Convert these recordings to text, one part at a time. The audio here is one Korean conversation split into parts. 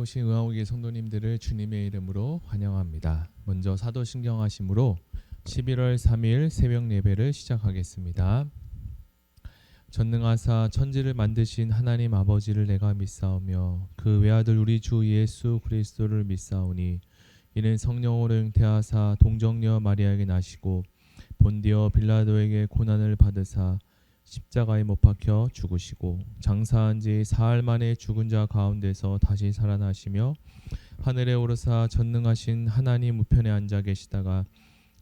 오신 의왕국의 성도님들을 주님의 이름으로 환영합니다. 먼저 사도신경 하심으로 11월 3일 새벽 예배를 시작하겠습니다. 전능하사 천지를 만드신 하나님 아버지를 내가 믿사오며 그 외아들 우리 주 예수 그리스도를 믿사오니 이는 성령으로 잉태하사 동정녀 마리아에게 나시고 본디오 빌라도에게 고난을 받으사 십자가에 못 박혀 죽으시고 장사한 지 사흘 만에 죽은 자 가운데서 다시 살아나시며 하늘에 오르사 전능하신 하나님 우편에 앉아 계시다가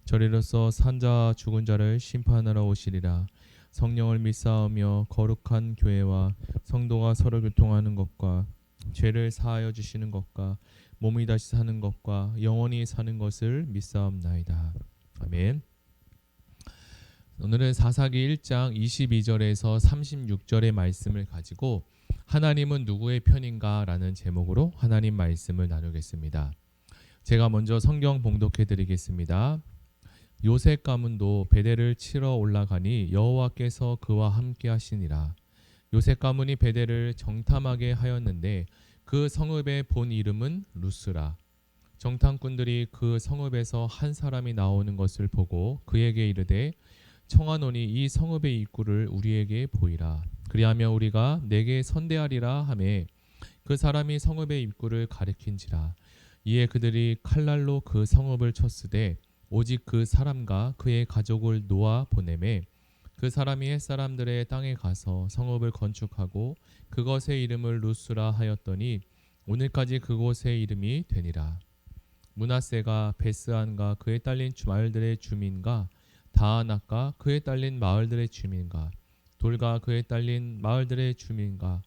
저리로서 산자와 죽은 자를 심판하러 오시리라. 성령을 믿사오며 거룩한 교회와 성도가 서로 교통하는 것과 죄를 사하여 주시는 것과 몸이 다시 사는 것과 영원히 사는 것을 믿사옵나이다. 아멘. 오늘은 사사기 1장 22절에서 36절의 말씀을 가지고 하나님은 누구의 편인가 라는 제목으로 하나님 말씀을 나누겠습니다. 제가 먼저 성경 봉독해 드리겠습니다. 요셉 가문도 베델을 치러 올라가니 여호와께서 그와 함께 하시니라. 요셉 가문이 베델을 정탐하게 하였는데 그 성읍의 본 이름은 루스라. 정탐꾼들이 그 성읍에서 한 사람이 나오는 것을 보고 그에게 이르되 청하노니 이 성읍의 입구를 우리에게 보이라. 그리하면 우리가 내게 선대하리라 하매 그 사람이 성읍의 입구를 가리킨지라. 이에 그들이 칼날로 그 성읍을 쳤으되 오직 그 사람과 그의 가족을 놓아 보내매 그 사람이 햇사람들의 땅에 가서 성읍을 건축하고 그것의 이름을 루스라 하였더니 오늘까지 그곳의 이름이 되니라. 므낫세가 베스안과 그에 딸린 마을들의 주민과 다아낙과 그에 딸린 마을들의 주민과 돌과 그에 딸린 마을들의 주민과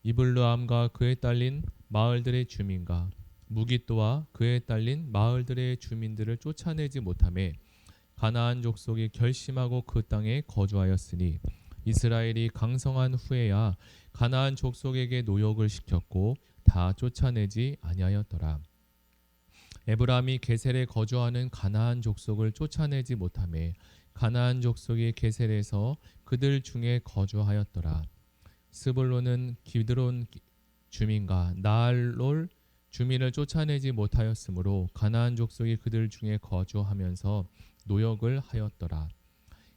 이블루암과 그에 딸린 마을들의 주민과 무기또와 그에 딸린 마을들의 주민들을 쫓아내지 못하매 가나안 족속이 결심하고 그 땅에 거주하였으니 이스라엘이 강성한 후에야 가나안 족속에게 노역을 시켰고 다 쫓아내지 아니하였더라. 에브라임이 게셀에 거주하는 가나안 족속을 쫓아내지 못하매 가나안 족속이 게셀에서 그들 중에 거주하였더라. 스불론은 기드론 주민과 나알롤 주민을 쫓아내지 못하였으므로 가나안 족속이 그들 중에 거주하면서 노역을 하였더라.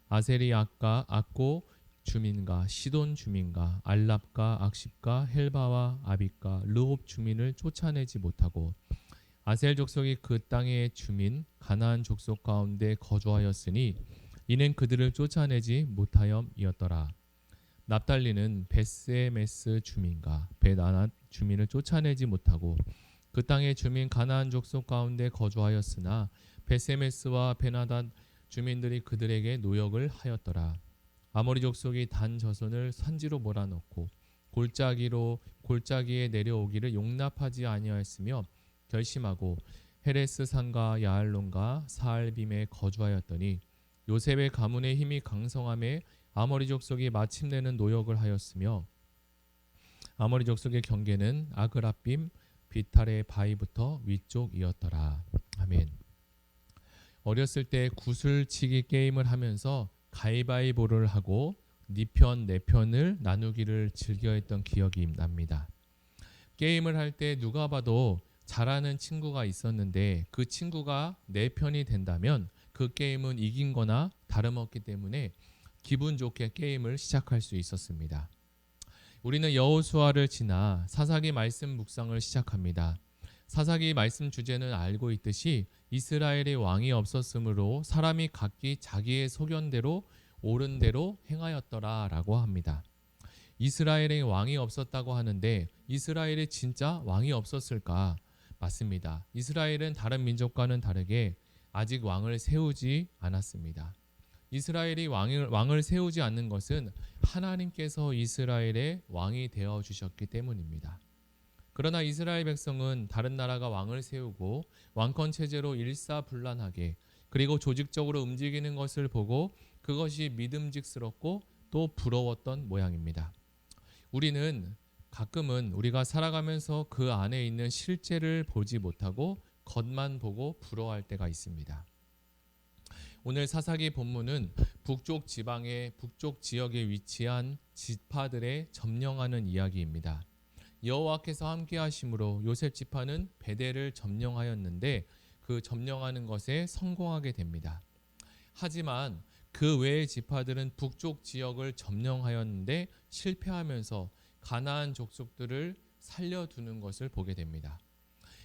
아셀이 악고 주민과 시돈 주민과 알랍과 악십과 헬바와 아빅과 르홉 주민을 쫓아내지 못하고 아셀 족속이 그 땅의 주민 가나안 족속 가운데 거주하였으니 이는 그들을 쫓아내지 못하염이었더라. 납달리는 베스메스 주민과 베나낫 주민을 쫓아내지 못하고 그 땅의 주민 가나안 족속 가운데 거주하였으나 베세메스와 베나닷 주민들이 그들에게 노역을 하였더라. 아모리 족속이 단 저손을 산지로 몰아넣고 골짜기에 내려오기를 용납하지 아니하였으며 결심하고 헤레스 산과 야알론과 사알빔에 거주하였더니 요셉의 가문의 힘이 강성함에 아모리 족속이 마침내는 노역을 하였으며 아모리 족속의 경계는 아그라빔 비탈의 바위부터 위쪽이었더라. 아멘. 어렸을 때 구슬치기 게임을 하면서 가위바위보를 하고 네 편 내 편을 나누기를 즐겨했던 기억이 납니다. 게임을 할 때 누가 봐도 잘하는 친구가 있었는데 그 친구가 내 편이 된다면 그 게임은 이긴 거나 다름없기 때문에 기분 좋게 게임을 시작할 수 있었습니다. 우리는 여호수아를 지나 사사기 말씀 묵상을 시작합니다. 사사기 말씀 주제는 알고 있듯이 이스라엘의 왕이 없었으므로 사람이 각기 자기의 소견대로 옳은 대로 행하였더라 라고 합니다. 이스라엘의 왕이 없었다고 하는데 이스라엘에 진짜 왕이 없었을까? 맞습니다. 이스라엘은 다른 민족과는 다르게 아직 왕을 세우지 않았습니다. 이스라엘이 왕을 세우지 않는 것은 하나님께서 이스라엘의 왕이 되어 주셨기 때문입니다. 그러나 이스라엘 백성은 다른 나라가 왕을 세우고 왕권 체제로 일사불란하게 그리고 조직적으로 움직이는 것을 보고 그것이 믿음직스럽고 또 부러웠던 모양입니다. 우리는 가끔은 우리가 살아가면서 그 안에 있는 실제를 보지 못하고 겉만 보고 부러워할 때가 있습니다. 오늘 사사기 본문은 북쪽 지역에 위치한 지파들의 점령하는 이야기입니다. 여호와께서 함께 하심으로 요셉 지파는 베델을 점령하였는데 그 점령하는 것에 성공하게 됩니다. 하지만 그 외의 지파들은 북쪽 지역을 점령하였는데 실패하면서 가나안 족속들을 살려두는 것을 보게 됩니다.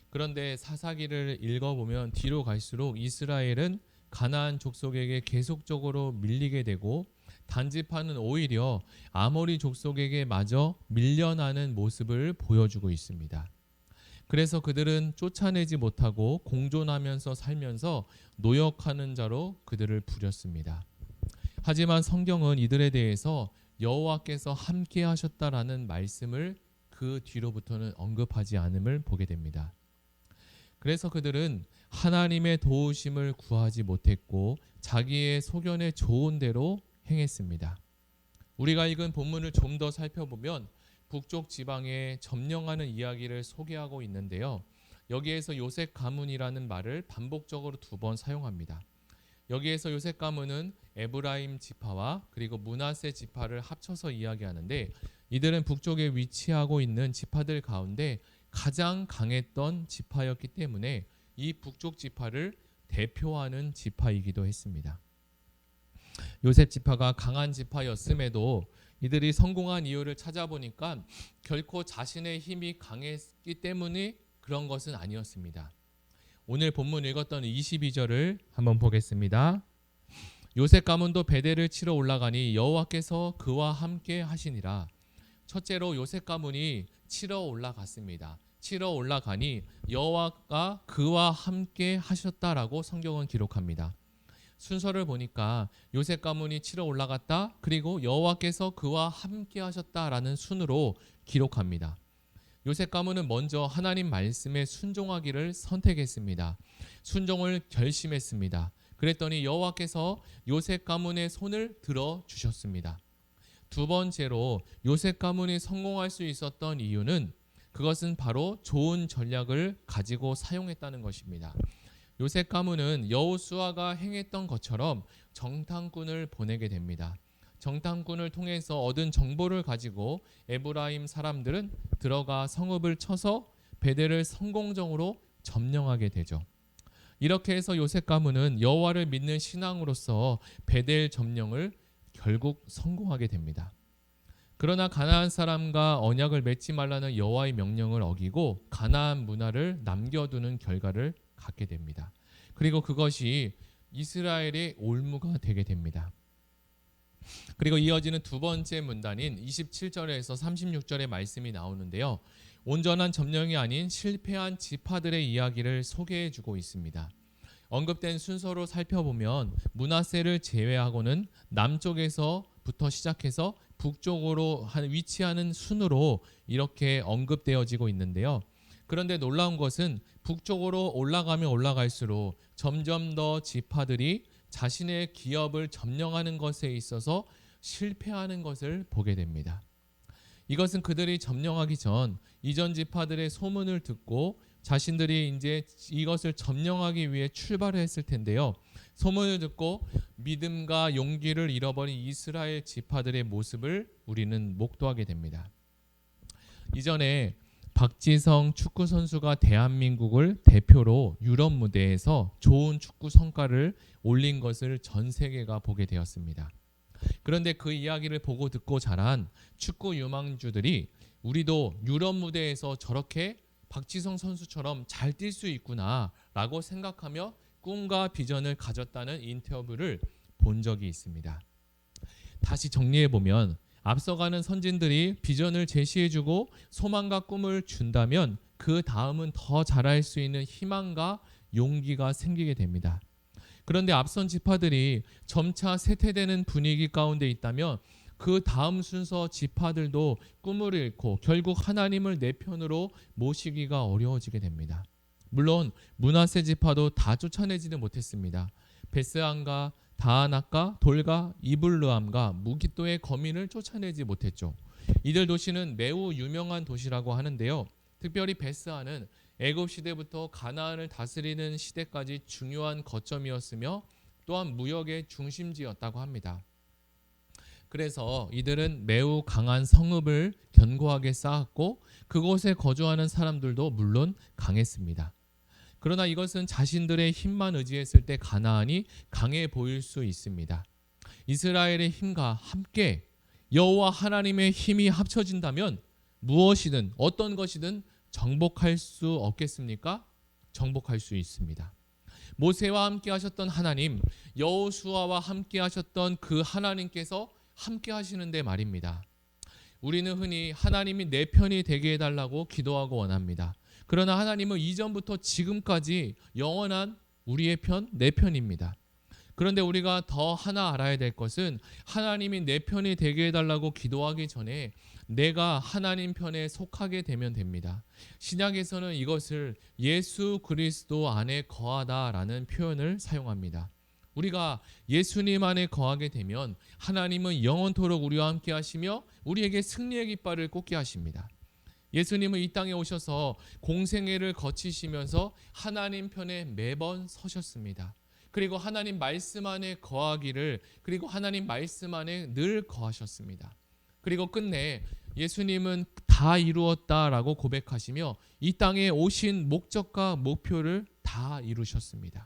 그런데 사사기를 읽어보면 뒤로 갈수록 이스라엘은 가나안 족속에게 계속적으로 밀리게 되고 단지파는 오히려 아모리 족속에게 마저 밀려나는 모습을 보여주고 있습니다. 그래서 그들은 쫓아내지 못하고 공존하면서 살면서 노역하는 자로 그들을 부렸습니다. 하지만 성경은 이들에 대해서 여호와께서 함께 하셨다라는 말씀을 그 뒤로부터는 언급하지 않음을 보게 됩니다. 그래서 그들은 하나님의 도우심을 구하지 못했고 자기의 소견에 좋은 대로 행했습니다. 우리가 읽은 본문을 좀 더 살펴보면 북쪽 지방에 점령하는 이야기를 소개하고 있는데요. 여기에서 요셉 가문이라는 말을 반복적으로 2번 사용합니다. 여기에서 요셉 가문은 에브라임 지파와 그리고 므낫세 지파를 합쳐서 이야기하는데 이들은 북쪽에 위치하고 있는 지파들 가운데 가장 강했던 지파였기 때문에 이 북쪽 지파를 대표하는 지파이기도 했습니다. 요셉 지파가 강한 지파였음에도 이들이 성공한 이유를 찾아보니까 결코 자신의 힘이 강했기 때문에 그런 것은 아니었습니다. 오늘 본문 읽었던 22절을 한번 보겠습니다. 요셉 가문도 베델을 치러 올라가니 여호와께서 그와 함께 하시니라. 첫째로 요셉 가문이 치러 올라갔습니다. 치러 올라가니 여호와가 그와 함께 하셨다라고 성경은 기록합니다. 순서를 보니까 요셉 가문이 치러 올라갔다, 그리고 여호와께서 그와 함께 하셨다라는 순으로 기록합니다. 요셉 가문은 먼저 하나님 말씀에 순종하기를 선택했습니다. 순종을 결심했습니다. 그랬더니 여호와께서 요셉 가문의 손을 들어 주셨습니다. 두 번째로 요셉 가문이 성공할 수 있었던 이유는 그것은 바로 좋은 전략을 가지고 사용했다는 것입니다. 요셉 가문은 여호수아가 행했던 것처럼 정탐꾼을 보내게 됩니다. 정탐꾼을 통해서 얻은 정보를 가지고 에브라임 사람들은 들어가 성읍을 쳐서 베델을 성공적으로 점령하게 되죠. 이렇게 해서 요셉 가문은 여호와를 믿는 신앙으로서 베델 점령을 결국 성공하게 됩니다. 그러나 가나안 사람과 언약을 맺지 말라는 여호와의 명령을 어기고 가나안 문화를 남겨두는 결과를 갖게 됩니다. 그리고 그것이 이스라엘의 올무가 되게 됩니다. 그리고 이어지는 두 번째 문단인 27절에서 36절의 말씀이 나오는데요. 온전한 점령이 아닌 실패한 지파들의 이야기를 소개해주고 있습니다. 언급된 순서로 살펴보면 므낫세를 제외하고는 남쪽에서부터 시작해서 북쪽으로 위치하는 순으로 이렇게 언급되어지고 있는데요. 그런데 놀라운 것은 북쪽으로 올라가면 올라갈수록 점점 더 지파들이 자신의 기업을 점령하는 것에 있어서 실패하는 것을 보게 됩니다. 이것은 그들이 점령하기 전 이전 지파들의 소문을 듣고 자신들이 이제 이것을 점령하기 위해 출발을 했을 텐데요. 소문을 듣고 믿음과 용기를 잃어버린 이스라엘 지파들의 모습을 우리는 목도하게 됩니다. 이전에 박지성 축구 선수가 대한민국을 대표로 유럽 무대에서 좋은 축구 성과를 올린 것을 전 세계가 보게 되었습니다. 그런데 그 이야기를 보고 듣고 자란 축구 유망주들이 우리도 유럽 무대에서 저렇게 박지성 선수처럼 잘 뛸 수 있구나라고 생각하며 꿈과 비전을 가졌다는 인터뷰를 본 적이 있습니다. 다시 정리해보면 앞서가는 선진들이 비전을 제시해주고 소망과 꿈을 준다면 그 다음은 더 잘할 수 있는 희망과 용기가 생기게 됩니다. 그런데 앞선 지파들이 점차 쇠퇴되는 분위기 가운데 있다면 그 다음 순서 지파들도 꿈을 잃고 결국 하나님을 내 편으로 모시기가 어려워지게 됩니다. 물론 므낫세 지파도 다 쫓아내지는 못했습니다. 베스안과 다아낙과 돌과 이블르함과 무깃도의 거민을 쫓아내지 못했죠. 이들 도시는 매우 유명한 도시라고 하는데요. 특별히 베스안은 애굽 시대부터 가나안을 다스리는 시대까지 중요한 거점이었으며 또한 무역의 중심지였다고 합니다. 그래서 이들은 매우 강한 성읍을 견고하게 쌓았고 그곳에 거주하는 사람들도 물론 강했습니다. 그러나 이것은 자신들의 힘만 의지했을 때 가나안이 강해 보일 수 있습니다. 이스라엘의 힘과 함께 여호와 하나님의 힘이 합쳐진다면 무엇이든 어떤 것이든 정복할 수 없겠습니까? 정복할 수 있습니다. 모세와 함께 하셨던 하나님, 여호수아와 함께 하셨던 그 하나님께서 함께 하시는데 말입니다. 우리는 흔히 하나님이 내 편이 되게 해달라고 기도하고 원합니다. 그러나 하나님은 이전부터 지금까지 영원한 우리의 편, 내 편입니다. 그런데 우리가 더 하나 알아야 될 것은 하나님이 내 편이 되게 해달라고 기도하기 전에 내가 하나님 편에 속하게 되면 됩니다. 신약에서는 이것을 예수 그리스도 안에 거하다라는 표현을 사용합니다. 우리가 예수님 안에 거하게 되면 하나님은 영원토록 우리와 함께 하시며 우리에게 승리의 깃발을 꽂게 하십니다. 예수님은 이 땅에 오셔서 공생애를 거치시면서 하나님 편에 매번 서셨습니다. 그리고 하나님 말씀 안에 거하기를, 그리고 하나님 말씀 안에 늘 거하셨습니다. 그리고 끝내 예수님은 다 이루었다라고 고백하시며 이 땅에 오신 목적과 목표를 다 이루셨습니다.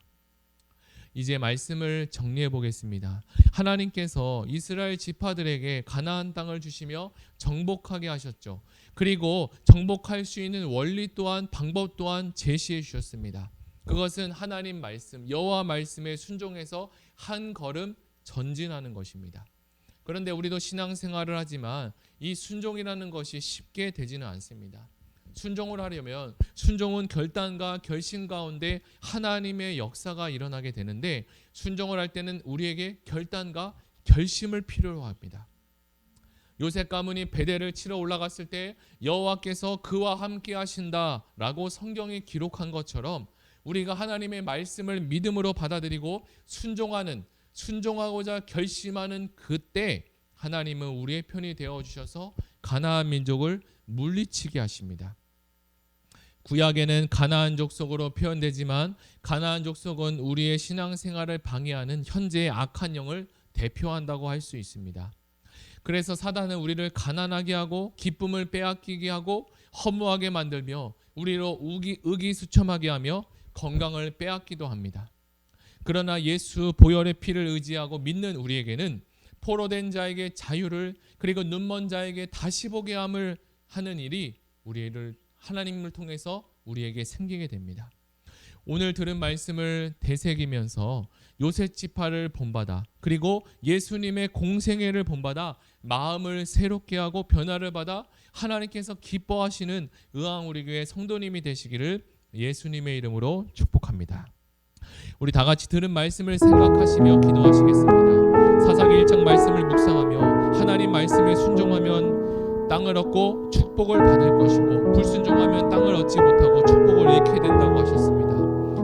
이제 말씀을 정리해 보겠습니다. 하나님께서 이스라엘 지파들에게 가나안 땅을 주시며 정복하게 하셨죠. 그리고 정복할 수 있는 원리 또한 방법 또한 제시해 주셨습니다. 그것은 하나님 말씀, 여호와 말씀에 순종해서 한 걸음 전진하는 것입니다. 그런데 우리도 신앙생활을 하지만 이 순종이라는 것이 쉽게 되지는 않습니다. 순종을 하려면 순종은 결단과 결심 가운데 하나님의 역사가 일어나게 되는데 순종을 할 때는 우리에게 결단과 결심을 필요로 합니다. 요셉 가문이 베델을 치러 올라갔을 때 여호와께서 그와 함께 하신다라고 성경이 기록한 것처럼 우리가 하나님의 말씀을 믿음으로 받아들이고 순종하고자 결심하는 그때 하나님은 우리의 편이 되어주셔서 가나안 민족을 물리치게 하십니다. 구약에는 가나안 족속으로 표현되지만 가나안 족속은 우리의 신앙생활을 방해하는 현재의 악한 영을 대표한다고 할 수 있습니다. 그래서 사단은 우리를 가난하게 하고 기쁨을 빼앗기게 하고 허무하게 만들며 우리로 의기소침하게 하며 건강을 빼앗기도 합니다. 그러나 예수 보혈의 피를 의지하고 믿는 우리에게는 포로된 자에게 자유를, 그리고 눈먼 자에게 다시 보게 함을 하는 일이 우리를 하나님을 통해서 우리에게 생기게 됩니다. 오늘 들은 말씀을 되새기면서 요셉 지파를 본받아, 그리고 예수님의 공생애를 본받아 마음을 새롭게 하고 변화를 받아 하나님께서 기뻐하시는 의왕우리교회 성도님이 되시기를 예수님의 이름으로 축복합니다. 우리 다 같이 들은 말씀을 생각하시며 기도하시겠습니다. 사사기 1장 말씀을 묵상하며 하나님 말씀에 순종하면 땅을 얻고 축복을 받을 것이고 불순종하면 땅을 얻지 못하고 축복을 잃게 된다고 하셨습니다.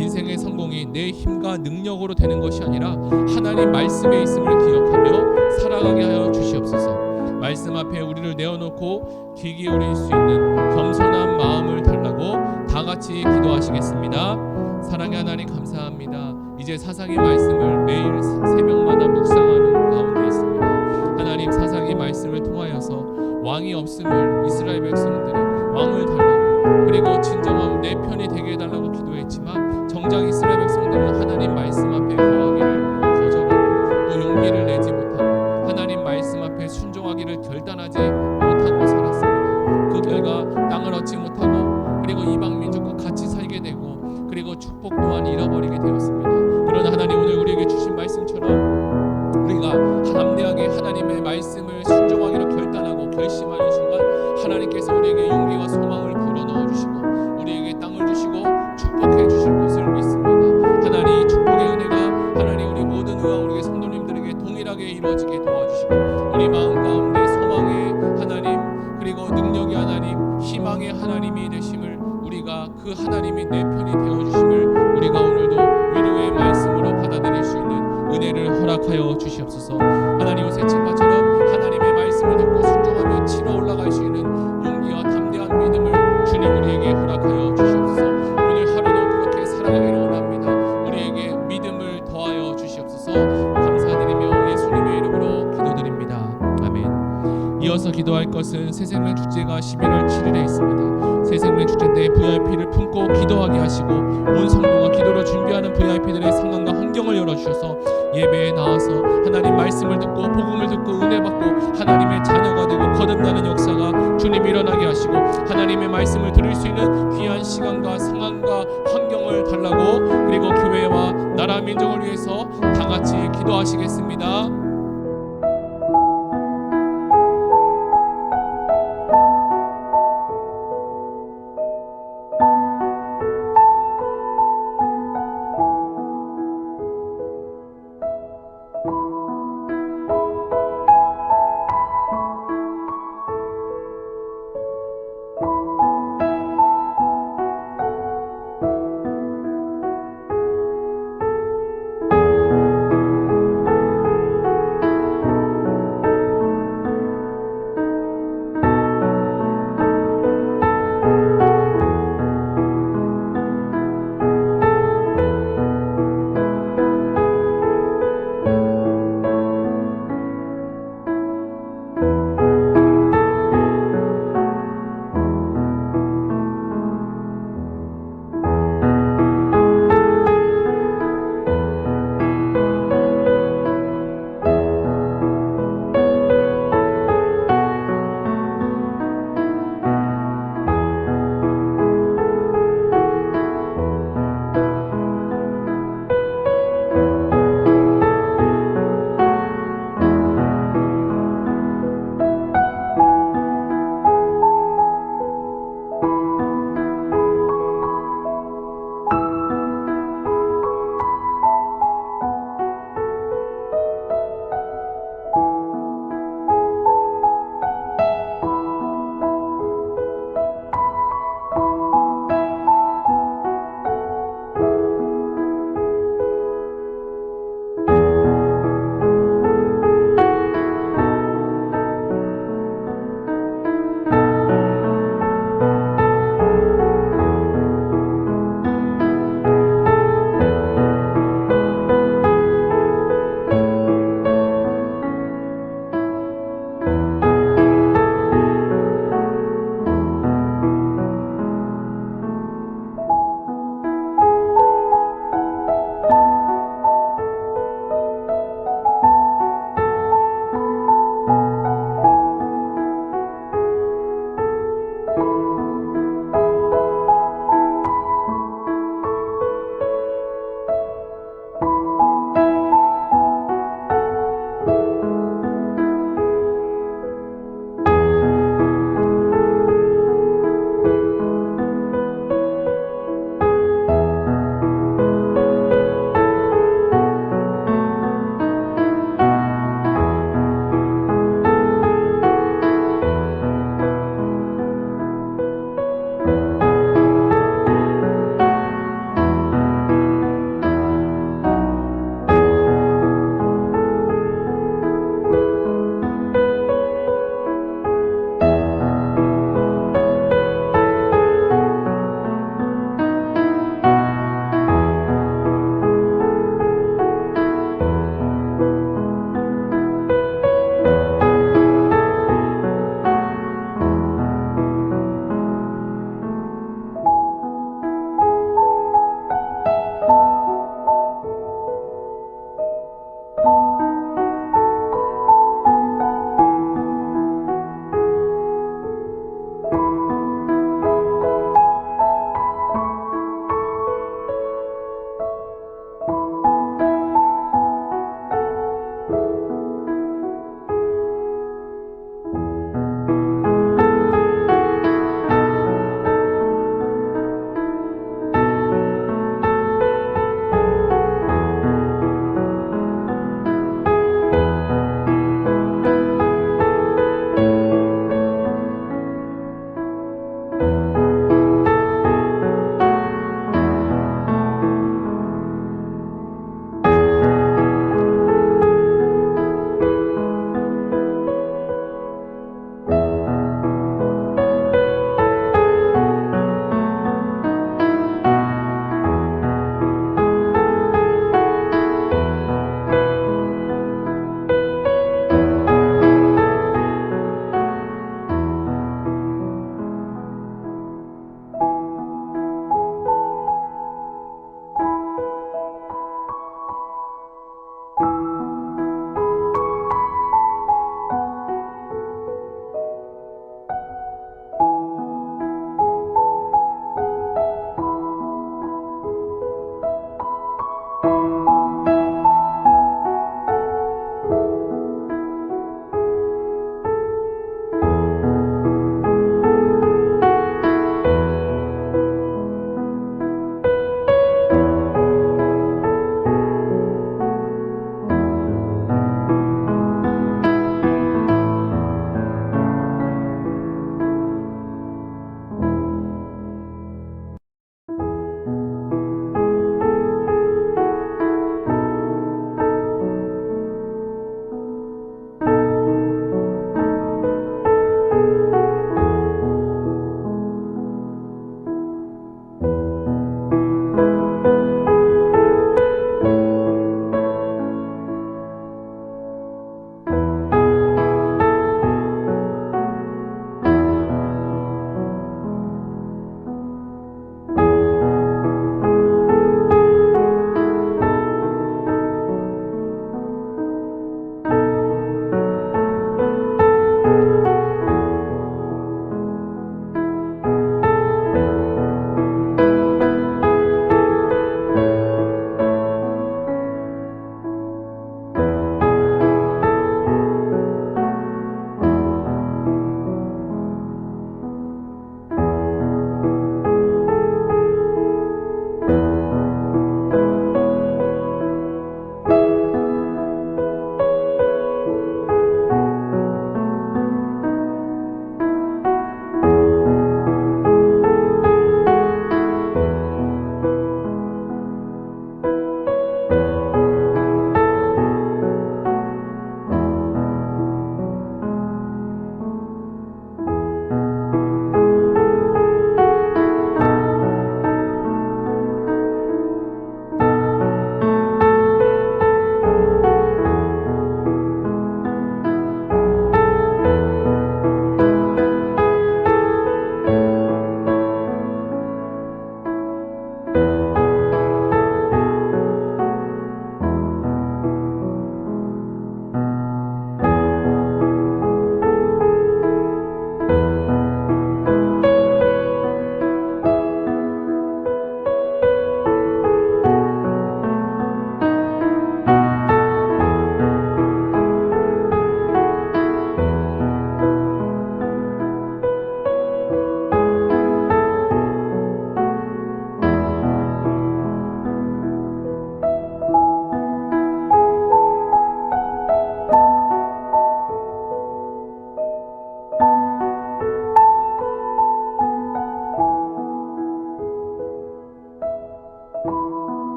인생의 성공이 내 힘과 능력으로 되는 것이 아니라 하나님 말씀에 있음을 기억하며 살아가게 하여 주시옵소서. 말씀 앞에 우리를 내어놓고 귀 기울일 수 있는 겸손한 마음을 달라고 다 같이 기도하시겠습니다. 사랑의 하나님 감사합니다. 이제 사사기 말씀을 매일 새벽마다 묵상하는 가운데 있습니다. 하나님 사사기 말씀을 통하여서 왕이 없음을 이스라엘 백성들이 왕을 달라고, 그리고 진정한 내 편이 되게 해달라고 기도했지만 정작 이스라엘 백성들은 하나님 말씀 앞에 거하기를 거절하고 또 용기를 내지 못하고 하나님 말씀 앞에 순종하기를 결단하지 못하고 살았습니다. 그 결과 땅을 얻지 못하고 그리고 이방 민족과 같이 살게 되고 그리고 축복 또한 잃어버리게 되었습니다. 그러나 하나님 오늘 우리에게 주신 말씀처럼 우리가 담대하게 하나님의 말씀을 순종하기로 결단하고 결심하는 순간 하나님께서 우리에게 용기와 소망을 불어넣어 주시고 우리에게 땅을 주시고 축복해 주실 것을 믿습니다. 하나님 축복의 은혜가 하나님 우리 모든 의왕우리교회 성도님들에게 동일하게 이루어지게 도와주시고 우리 마음 가운데 소망의 하나님, 그리고 능력의 하나님, 희망의 하나님이 되심을, 우리가 그 하나님이 내 편이 되어주심을 우리가 오늘도 위로의 말씀으로 받아들일 수 있는 은혜를 허락하여 주시옵소서. 하나님 요셉 지파처럼 하나님의 말씀을 듣고 순종하며 치러 올라갈 수 있는 용기와 담대한 믿음을 주님 우리에게 허락하여 주시옵소서. 오늘 하루도 그렇게 살아가기를 원합니다. 우리에게 믿음을 더하여 주시옵소서. 감사드리며 예수님의 이름으로 기도드립니다. 이어서 기도할 것은 새생명 축제가 11월 7일에 있습니다. 새생명 축제인데 VIP를 품고 기도하게 하시고 온 성도가 기도를 준비하는 VIP들의 상황과 환경을 열어주셔서 예배에 나와서 하나님 말씀을 듣고 복음을 듣고 은혜 받고 하나님의 자녀가 되고 거듭나는 역사가 주님 일어나게 하시고 하나님의 말씀을 들을 수 있는 귀한 시간과 상황과 환경을 달라고, 그리고 교회와 나라 민족을 위해서 다 같이 기도하시겠습니다.